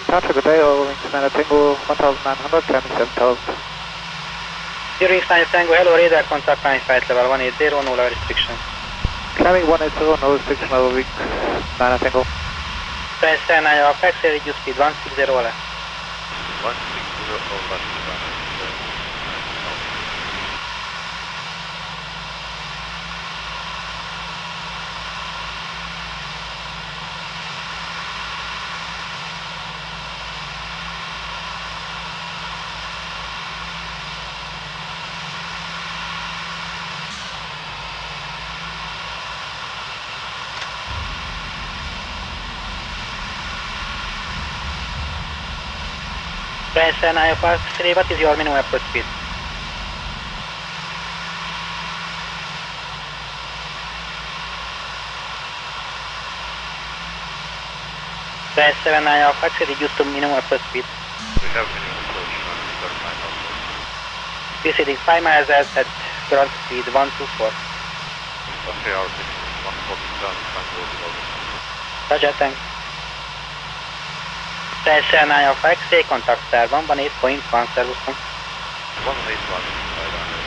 Tower, good day, all wings 9 Tango 1900, climbing 7000. 0 wings 9 Tango, hello, radar contact line flight level 180, no restriction. Climbing 180, no restriction, all wings 9 Tango. Press 9 of taxi, reduce speed 160 left. 160 over. Press 9 of taxi, what is your minimum approach speed? Press 9 of taxi, reduce to minimum approach speed. We have minimum approach, 39 also. Proceeding 5 miles at ground speed 124. Okay, our minimum is 147, fine road below. Roger, thanks. Press 9 of taxi, contact star 118.1, service. 181,